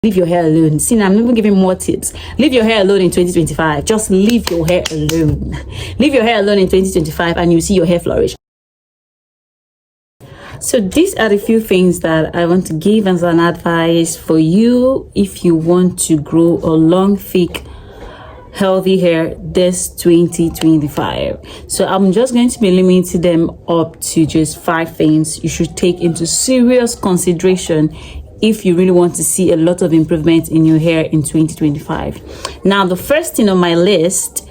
leave your hair alone. See, now I'm even giving more tips. Leave your hair alone in 2025. Just leave your hair alone. Leave your hair alone in 2025 and you see your hair flourish. So these are the few things that I want to give as an advice for you if you want to grow a long, thick, healthy hair this 2025. So I'm just going to be limiting them up to just 5 things you should take into serious consideration if you really want to see a lot of improvement in your hair in 2025. Now, the first thing on my list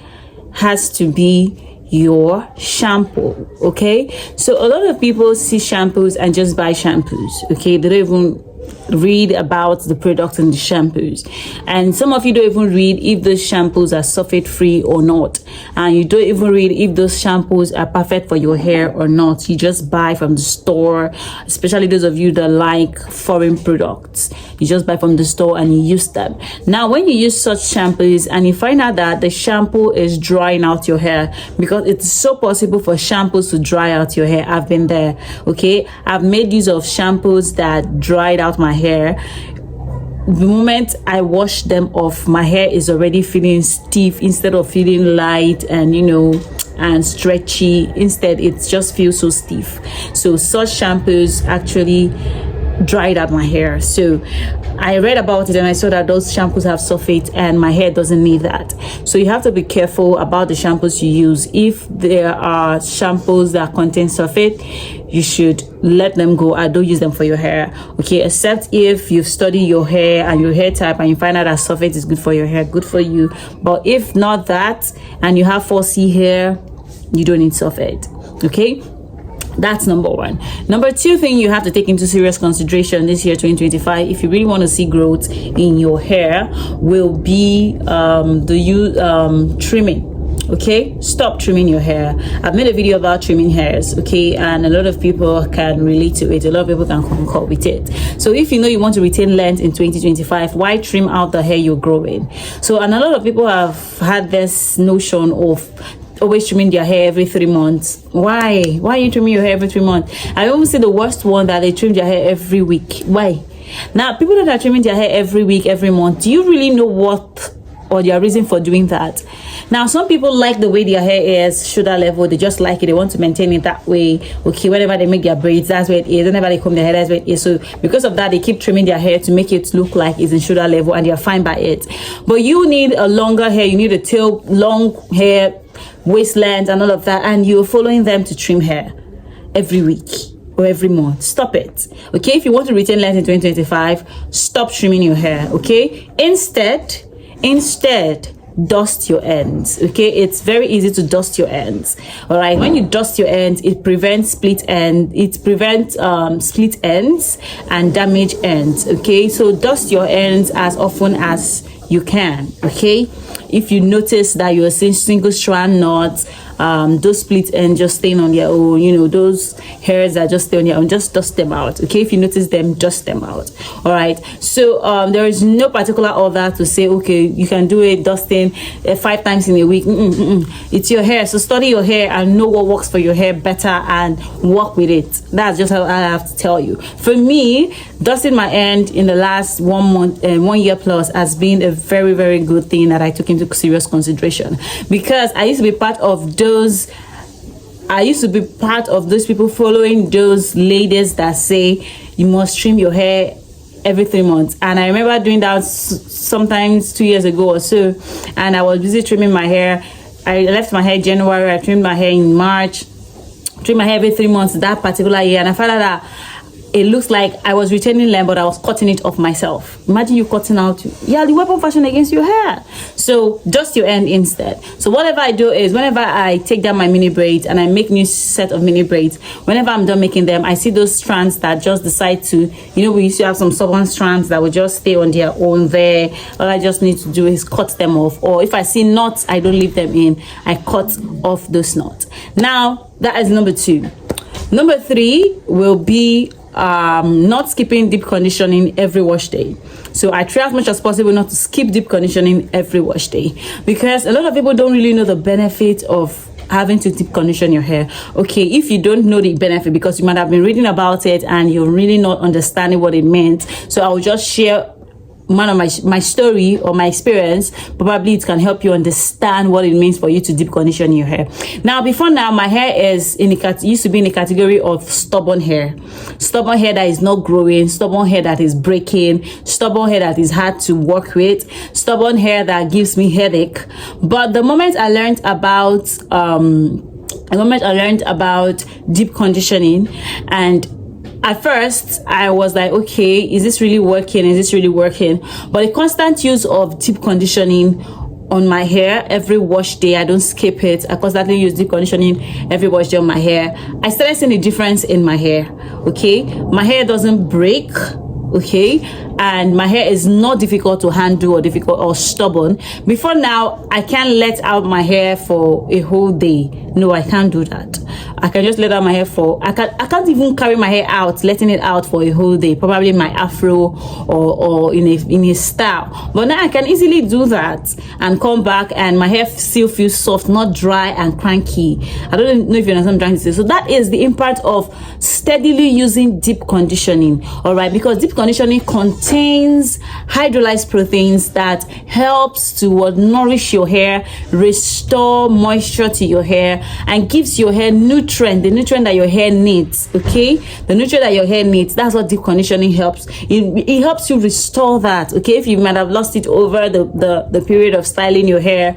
has to be your shampoo. Okay, so a lot of people see shampoos and just buy shampoos. Okay, they don't even read about the products and the shampoos, and some of you don't even read if those shampoos are sulfate free or not, and you don't even read if those shampoos are perfect for your hair or not. You just buy from the store, especially those of you that like foreign products. You just buy from the store and you use them. Now, when you use such shampoos and you find out that the shampoo is drying out your hair, because it's so possible for shampoos to dry out your hair. I've been there. Okay, I've made use of shampoos that dried out my hair. The moment I wash them off, my hair is already feeling stiff instead of feeling light and and stretchy. Instead, it just feels so stiff. So such shampoos actually dried out my hair. So I read about it and I saw that those shampoos have sulfate and my hair doesn't need that. So you have to be careful about the shampoos you use. If there are shampoos that contain sulfate, you should let them go. I don't use them for your hair. Okay, except if you've studied your hair and your hair type and you find out that sulfate is good for your hair, good for you. But if not that and you have 4C hair, you don't need sulfate. Okay, that's number 1. Number 2 thing you have to take into serious consideration this year 2025 if you really want to see growth in your hair will be trimming. Okay, stop trimming your hair. I've made a video about trimming hairs, okay, and a lot of people can relate to it. A lot of people can concur with it. So if you know you want to retain length in 2025, why trim out the hair you're growing? So, and a lot of people have had this notion of always trimming their hair every 3 months. Why are you trimming your hair every 3 months? I always say the worst one that they trim their hair every week. Why? Now, people that are trimming their hair every week, every month, do you really know what or their reason for doing that? Now, some people like the way their hair is shoulder level. They just like it. They want to maintain it that way. Okay, whenever they make their braids, that's where it is. Whenever they comb their hair, that's where it is. So because of that, they keep trimming their hair to make it look like it's in shoulder level, and they're fine by it. But you need a longer hair. You need a tail, long hair, waist length, and all of that. And you're following them to trim hair every week or every month. Stop it. Okay, if you want to retain length in 2025, stop trimming your hair. Okay, instead dust your ends. Okay, it's very easy to dust your ends. All right, when you dust your ends, it prevents split ends and damaged ends. Okay, so dust your ends as often as you can. Okay, if you notice that you're seeing single strand knots, those split ends just staying on their own, those hairs that just stay on their own, just dust them out. Okay, if you notice them, dust them out. All right, so there is no particular order to say, okay, you can do it dusting 5 times in a week. It's your hair, so study your hair and know what works for your hair better and work with it. That's just how I have to tell you. For me, dusting my end in the last 1 month and 1 year plus has been a very, very good thing that I took into serious consideration, because I used to be part of those people following those ladies that say you must trim your hair every 3 months. And I remember doing that sometimes 2 years ago or so, and I was busy trimming my hair. I left my hair in January, I trimmed my hair in March, trimmed my hair every 3 months that particular year, and I found out that it looks like I was retaining length, but I was cutting it off myself. Imagine you cutting out the weapon fashion against your hair. So dust your end instead. So whatever I do is, whenever I take down my mini braids and I make new set of mini braids, whenever I'm done making them, I see those strands that just decide to, we used to have some stubborn strands that would just stay on their own there. All I just need to do is cut them off. Or if I see knots, I don't leave them in. I cut off those knots. Now, that is number 2. Number 3 will be not skipping deep conditioning every wash day. So I try as much as possible not to skip deep conditioning every wash day, because a lot of people don't really know the benefit of having to deep condition your hair. Okay, if you don't know the benefit, because you might have been reading about it and you're really not understanding what it meant, so I will just share one of my story or my experience, probably it can help you understand what it means for you to deep condition your hair. Now, before now, my hair is used to be in the category of stubborn hair that is not growing, stubborn hair that is breaking, stubborn hair that is hard to work with, stubborn hair that gives me headache. But the moment I learned about deep conditioning, and at first I was like, okay, is this really working? But the constant use of deep conditioning on my hair every wash day, I don't skip it, I constantly use deep conditioning every wash day on my hair, I started seeing a difference in my hair. Okay, my hair doesn't break, okay, and my hair is not difficult to handle or stubborn. Before now, I can't let out my hair for a whole day. No, I can't do that. I can just let out my hair I can't even carry my hair out, letting it out for a whole day, probably my afro or in a style. But now I can easily do that and come back and my hair still feels soft, not dry and cranky. I don't know if you understand what I'm trying to say. So that is the impact of steadily using deep conditioning, all right? Because deep conditioning contains hydrolyzed proteins that helps to nourish your hair, restore moisture to your hair, and gives your hair the nutrient that your hair needs. Okay, the nutrient that your hair needs. That's what deep conditioning helps. It helps you restore that. Okay, if you might have lost it over the period of styling your hair,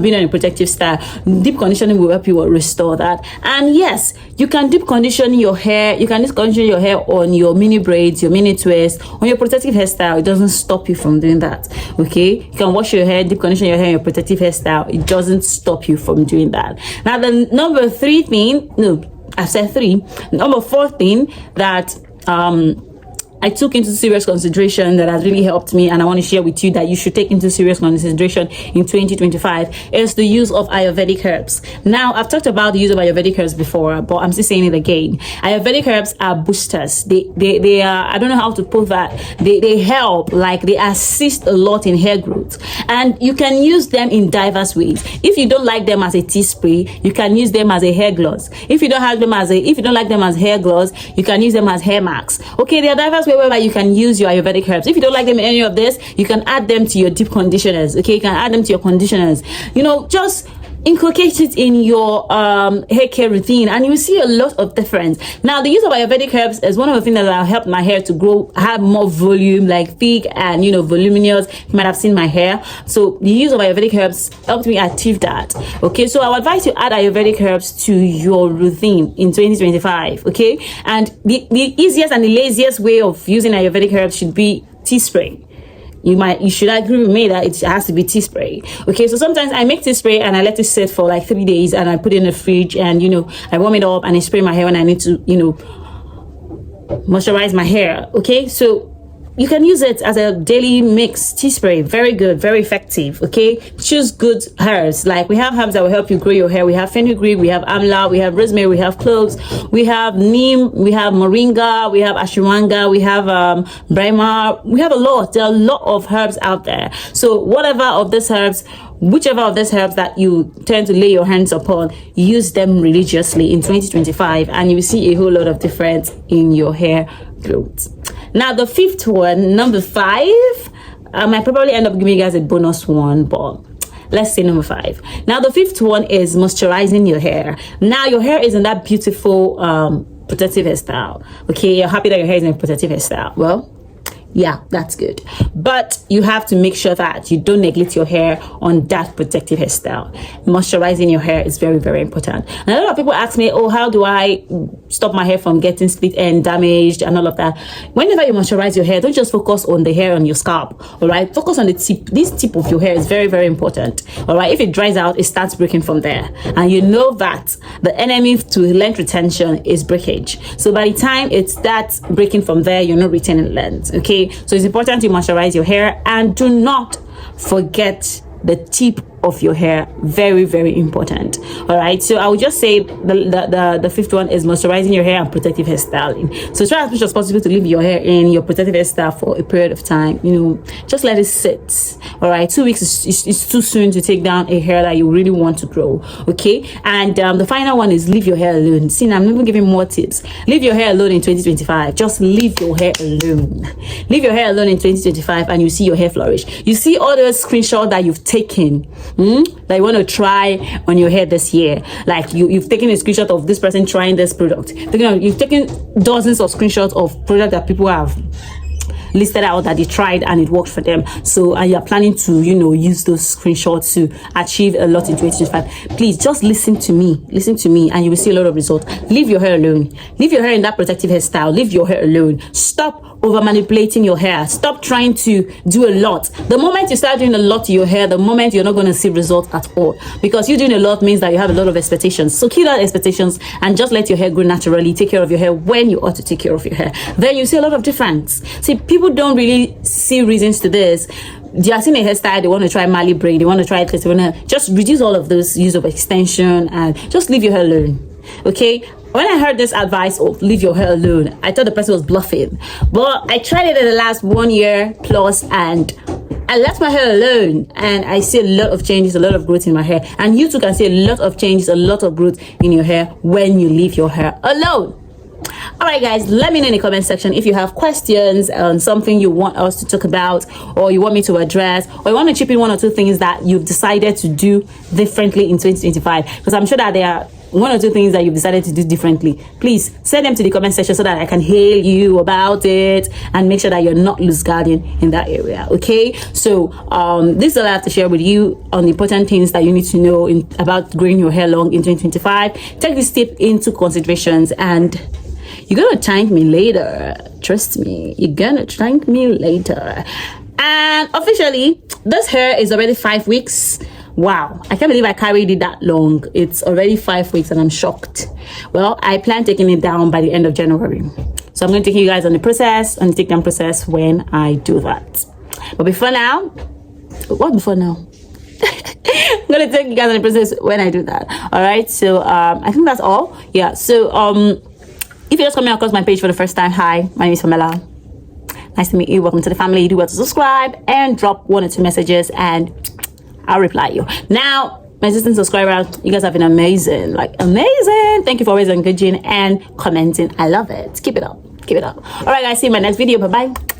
being on a protective style, deep conditioning will help you restore that. And yes, you can deep condition your hair. You can deep condition your hair on your mini braids, your mini twists, on your protective hairstyle. It doesn't stop you from doing that. Okay, you can wash your hair, deep condition your hair in your protective hairstyle. It doesn't stop you from doing that. Now, the number 4 thing that I took into serious consideration that has really helped me, and I want to share with you that you should take into serious consideration in 2025 is the use of Ayurvedic herbs. Now, I've talked about the use of Ayurvedic herbs before, but I'm still saying it again. Ayurvedic herbs are boosters. They are, I don't know how to put that. They help, like they assist a lot in hair growth, and you can use them in diverse ways. If you don't like them as a tea spray, you can use them as a hair gloss. If you don't like them as hair gloss, you can use them as hair masks. Okay, there are diverse ways whereby you can use your Ayurvedic herbs. If you don't like them in any of this, you can add them to your deep conditioners. Okay, you can add them to your conditioners. Just inculcate it in your hair care routine, and you will see a lot of difference. Now, the use of Ayurvedic herbs is one of the things that have helped my hair to grow, have more volume, like thick and voluminous. You might have seen my hair. So the use of Ayurvedic herbs helped me achieve that. Okay, so I would advise you add Ayurvedic herbs to your routine in 2025. Okay, and the easiest and the laziest way of using Ayurvedic herbs should be tea spray. You should agree with me that it has to be tea spray. Okay, so sometimes I make tea spray and I let it sit for like 3 days, and I put it in the fridge, and I warm it up and I spray my hair when I need to moisturize my hair. Okay, so you can use it as a daily mix tea spray. Very good, very effective. Okay, choose good herbs. Like, we have herbs that will help you grow your hair. We have fenugreek, we have amla, we have rosemary, we have cloves, we have neem, we have moringa, we have ashwagandha, we have brahma. We have a lot. There are a lot of herbs out there. So whichever of these herbs that you tend to lay your hands upon, use them religiously in 2025, and you will see a whole lot of difference in your hair growth. Now, the 5th one, number 5, I might probably end up giving you guys a bonus one, but let's say number 5. Now, the 5th one is moisturizing your hair. Now, your hair is in that beautiful protective hairstyle. Okay, you're happy that your hair is in a protective hairstyle. Well, yeah, that's good, but you have to make sure that you don't neglect your hair on that protective hairstyle. Moisturizing your hair is very, very important. And a lot of people ask me, oh, how do I stop my hair from getting split end, damaged, and all of that? Whenever you moisturize your hair, don't just focus on the hair on your scalp. All right, focus on the tip. This tip of your hair is very, very important. All right, if it dries out, it starts breaking from there, and you know that the enemy to length retention is breakage. So by the time it starts breaking from there, you're not retaining length. Okay, so it's important to moisturize your hair, and do not forget the tip of your hair. Very, very important. All right, so I would just say the fifth one is moisturizing your hair and protective hairstyling. So try as much as possible to leave your hair in your protective hairstyle for a period of time. You know, just let it sit. All right, 2 weeks is too soon to take down a hair that you really want to grow. Okay, and the final one is leave your hair alone. See, I'm even giving more tips. Leave your hair alone in 2025. Just leave your hair alone. Leave your hair alone in 2025 and you see your hair flourish. You see all those screenshots that you've taken that you want to try on your hair this year. Like you've taken a screenshot of this person trying this product. You've taken dozens of screenshots of products that people have listed out that they tried and it worked for them. So and you're planning to, you know, use those screenshots to achieve a lot in 2025. Please just listen to me and you will see a lot of results. Leave your hair alone. Leave your hair in that protective hairstyle. Leave your hair alone. Stop over manipulating your hair. Stop trying to do a lot. The moment you start doing a lot to your hair, the moment you're not going to see results at all, because you doing a lot means that you have a lot of expectations. So kill that expectations and just let your hair grow naturally. Take care of your hair when you ought to take care of your hair. Then you see a lot of difference. See, people don't really see reasons to this. They are seeing a hairstyle, they want to try Mali braid, they want to try it, they want to just reduce all of those use of extension and just leave your hair alone. Okay, when I heard this advice of leave your hair alone, I thought the person was bluffing, but I tried it in the last 1 year plus and I left my hair alone and I see a lot of changes, a lot of growth in my hair. And you too can see a lot of changes, a lot of growth in your hair when you leave your hair alone. All right, guys, let me know in the comment section if you have questions on something you want us to talk about, or you want me to address, or you want to chip in 1 or 2 things that you've decided to do differently in 2025, because I'm sure that there are 1 or 2 things that you've decided to do differently. Please send them to the comment section so that I can hail you about it and make sure that you're not loose guardian in that area. Okay, so this is all I have to share with you on the important things that you need to know about growing your hair long in 2025. Take this tip into considerations and you're gonna thank me later. Trust me, you're gonna thank me later. And officially, this hair is already 5 weeks. Wow, I can't believe I carried it that long. It's already 5 weeks and I'm shocked. Well, I plan taking it down by the end of January. So I'm going to take you guys on the process and take down process when I do that. But before now, what before now? I'm going to take you guys on the process when I do that. All right, so I think that's all. Yeah, so if you're just coming across my page for the first time, hi, my name is Pamela. Nice to meet you. Welcome to the family. Do well to subscribe and drop 1 or 2 messages and I'll reply you. Now, my assistant subscribers, you guys have been amazing. Like, amazing. Thank you for always engaging and commenting. I love it. Keep it up. Keep it up. All right, guys. See you in my next video. Bye-bye.